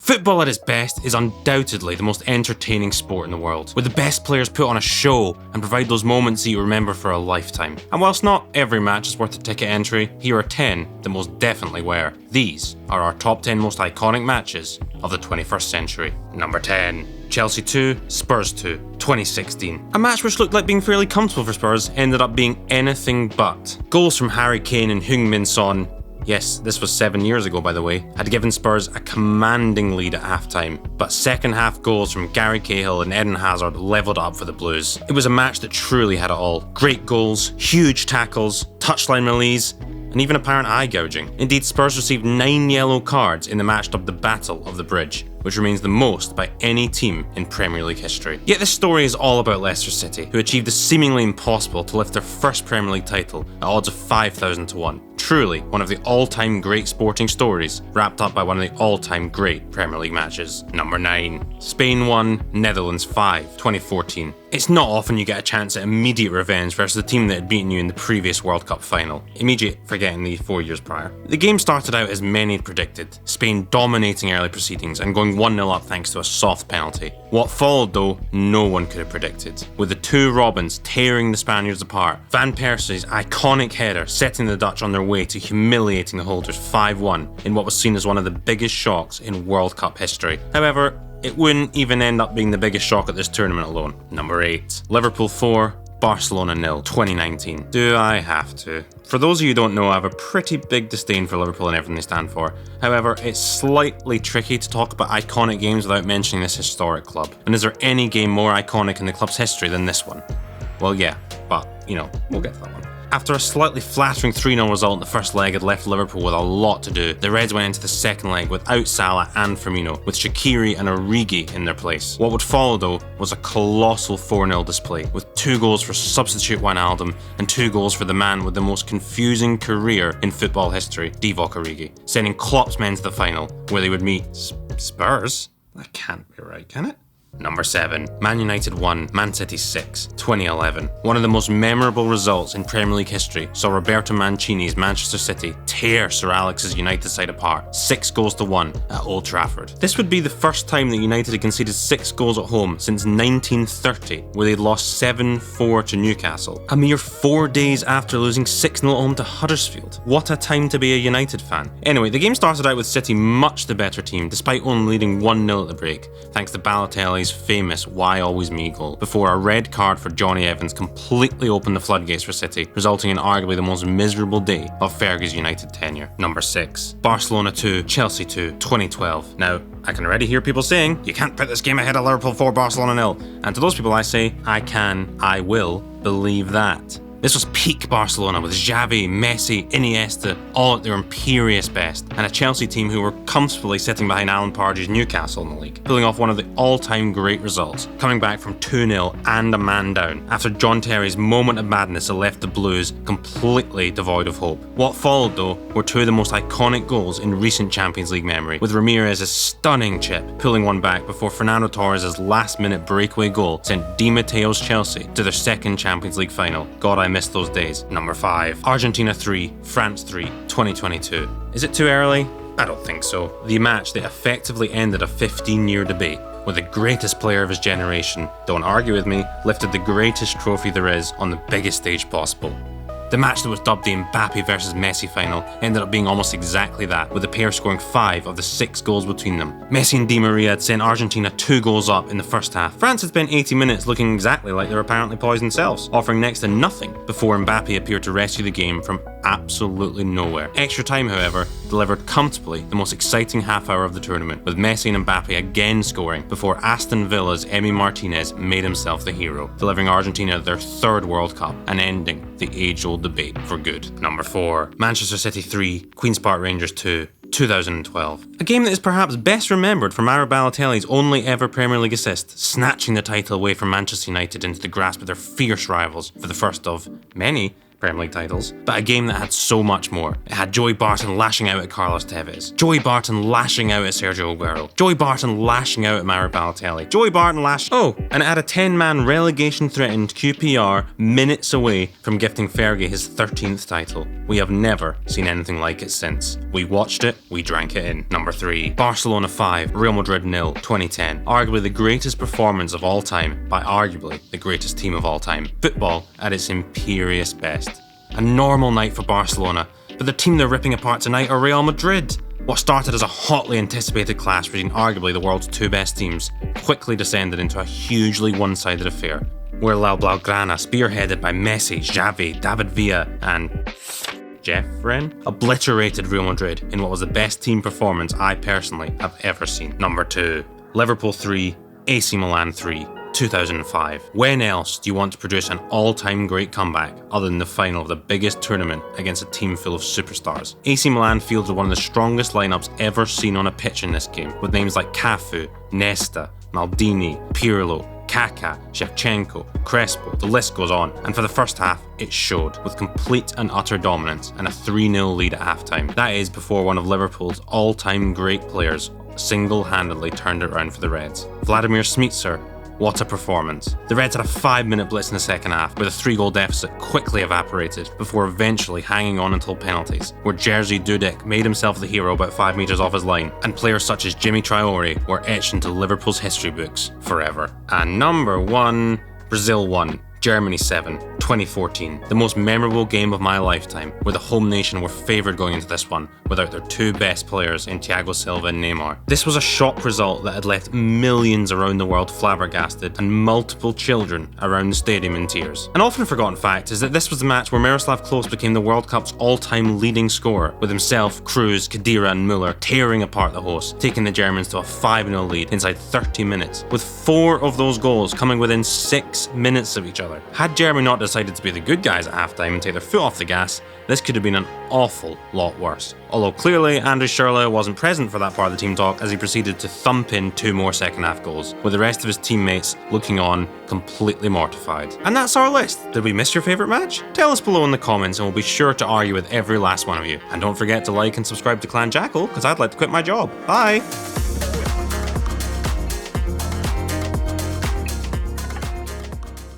Football at its best is undoubtedly the most entertaining sport in the world, where the best players put on a show and provide those moments that you remember for a lifetime. And whilst not every match is worth a ticket entry, here are 10 that most definitely were. These are our top 10 most iconic matches of the 21st century. Number 10. Chelsea 2, Spurs 2, 2016. A match which looked like being fairly comfortable for Spurs ended up being anything but. Goals from Harry Kane and Heung-min Son, yes, this was 7 years ago by the way, had given Spurs a commanding lead at halftime, but second half goals from Gary Cahill and Eden Hazard levelled up for the Blues. It was a match that truly had it all. Great goals, huge tackles, touchline release, and even apparent eye gouging. Indeed, Spurs received 9 yellow cards in the match dubbed the Battle of the Bridge, which remains the most by any team in Premier League history. Yet this story is all about Leicester City, who achieved the seemingly impossible to lift their first Premier League title at odds of 5,000 to 1. Truly one of the all-time great sporting stories, wrapped up by one of the all-time great Premier League matches. Number 9. Spain 1, Netherlands 5, 2014. It's not often you get a chance at immediate revenge versus the team that had beaten you in the previous World Cup final. Immediate forgetting the 4 years prior. The game started out as many had predicted, Spain dominating early proceedings and going 1-0 up thanks to a soft penalty. What followed though, no one could have predicted. With the two Robins tearing the Spaniards apart, Van Persie's iconic header setting the Dutch on their way to humiliating the holders 5-1 in what was seen as one of the biggest shocks in World Cup history. However, it wouldn't even end up being the biggest shock at this tournament alone. Number 8. Liverpool 4, Barcelona 0, 2019. Do I have to? For those of you who don't know, I have a pretty big disdain for Liverpool and everything they stand for. However, it's slightly tricky to talk about iconic games without mentioning this historic club. And is there any game more iconic in the club's history than this one? Well, yeah, but, we'll get to that one. After a slightly flattering 3-0 result in the first leg had left Liverpool with a lot to do, the Reds went into the second leg without Salah and Firmino, with Shaqiri and Origi in their place. What would follow though was a colossal 4-0 display, with 2 goals for substitute Wijnaldum and 2 goals for the man with the most confusing career in football history, Divock Origi, sending Klopp's men to the final, where they would meet Spurs? That can't be right, can it? Number 7. Man United 1, Man City 6, 2011. One of the most memorable results in Premier League history saw Roberto Mancini's Manchester City tear Sir Alex's United side apart, 6-1 at Old Trafford. This would be the first time that United had conceded 6 goals at home since 1930, where they'd lost 7-4 to Newcastle, a mere 4 days after losing 6-0 at home to Huddersfield. What a time to be a United fan. Anyway, the game started out with City much the better team, despite only leading 1-0 at the break, thanks to Balotelli's famous "Why Always Me" goal, before a red card for Johnny Evans completely opened the floodgates for City, resulting in arguably the most miserable day of Fergie's United tenure. Number 6. Barcelona 2, Chelsea 2, 2012. Now, I can already hear people saying, you can't put this game ahead of Liverpool 4, Barcelona 0. And to those people I say, I will believe that. This was peak Barcelona with Xavi, Messi, Iniesta, all at their imperious best, and a Chelsea team who were comfortably sitting behind Alan Pardew's Newcastle in the league, pulling off one of the all-time great results, coming back from 2-0 and a man down, after John Terry's moment of madness had left the Blues completely devoid of hope. What followed though were 2 of the most iconic goals in recent Champions League memory, with Ramirez's stunning chip pulling one back before Fernando Torres' last-minute breakaway goal sent Di Matteo's Chelsea to their second Champions League final. God, I missed those days. Number 5. Argentina 3, France 3, 2022. Is it too early? I don't think so. The match that effectively ended a 15-year debate, where the greatest player of his generation, don't argue with me, lifted the greatest trophy there is on the biggest stage possible. The match that was dubbed the Mbappe versus Messi final ended up being almost exactly that, with the pair scoring 5 of the 6 goals between them. Messi and Di Maria had sent Argentina 2 goals up in the first half. France had spent 80 minutes looking exactly like they were apparently poised themselves, offering next to nothing before Mbappe appeared to rescue the game from absolutely nowhere. Extra time, however, delivered comfortably the most exciting half hour of the tournament, with Messi and Mbappe again scoring before Aston Villa's Emi Martinez made himself the hero, delivering Argentina their 3rd World Cup and ending the age-old debate for good. Number 4. Manchester City 3, Queen's Park Rangers 2, 2012. A game that is perhaps best remembered for Mario Balotelli's only ever Premier League assist, snatching the title away from Manchester United into the grasp of their fierce rivals for the first of many Premier League titles, but a game that had so much more. It had Joey Barton lashing out at Carlos Tevez, Joey Barton lashing out at Sergio Aguero, Joey Barton lashing out at Mario Balotelli, Joey Barton and it had a 10-man relegation-threatened QPR minutes away from gifting Fergie his 13th title. We have never seen anything like it since. We watched it, we drank it in. Number 3, Barcelona 5, Real Madrid 0, 2010. Arguably the greatest performance of all time by arguably the greatest team of all time. Football at its imperious best. A normal night for Barcelona, but the team they're ripping apart tonight are Real Madrid. What started as a hotly anticipated clash between arguably the world's 2 best teams quickly descended into a hugely one-sided affair, where La Blaugrana, spearheaded by Messi, Xavi, David Villa and Jeffren, obliterated Real Madrid in what was the best team performance I personally have ever seen. Number 2, Liverpool 3, AC Milan 3, 2005. When else do you want to produce an all-time great comeback other than the final of the biggest tournament against a team full of superstars? AC Milan fielded one of the strongest lineups ever seen on a pitch in this game, with names like Cafu, Nesta, Maldini, Pirlo, Kaká, Shevchenko, Crespo, the list goes on, and for the first half, it showed, with complete and utter dominance and a 3-0 lead at halftime. That is before one of Liverpool's all-time great players single-handedly turned it around for the Reds. Vladimir Smicer. What a performance. The Reds had a 5-minute blitz in the second half, where the 3-goal deficit quickly evaporated before eventually hanging on until penalties, where Jerzy Dudek made himself the hero about 5 metres off his line, and players such as Jimmy Traore were etched into Liverpool's history books forever. And number 1, Brazil 1, Germany 7, 2014. The most memorable game of my lifetime, where the home nation were favoured going into this one without their 2 best players in Thiago Silva and Neymar. This was a shock result that had left millions around the world flabbergasted and multiple children around the stadium in tears. An often forgotten fact is that this was the match where Miroslav Klose became the World Cup's all-time leading scorer, with himself, Kroos, Khedira and Müller tearing apart the hosts, taking the Germans to a 5-0 lead inside 30 minutes, with 4 of those goals coming within 6 minutes of each other. Had Germany not decided to be the good guys at halftime and take their foot off the gas, this could have been an awful lot worse. Although clearly Andrew Schürrle wasn't present for that part of the team talk, as he proceeded to thump in 2 more second half goals, with the rest of his teammates looking on completely mortified. And that's our list. Did we miss your favourite match? Tell us below in the comments and we'll be sure to argue with every last one of you. And don't forget to like and subscribe to Clan Jackal, because I'd like to quit my job. Bye!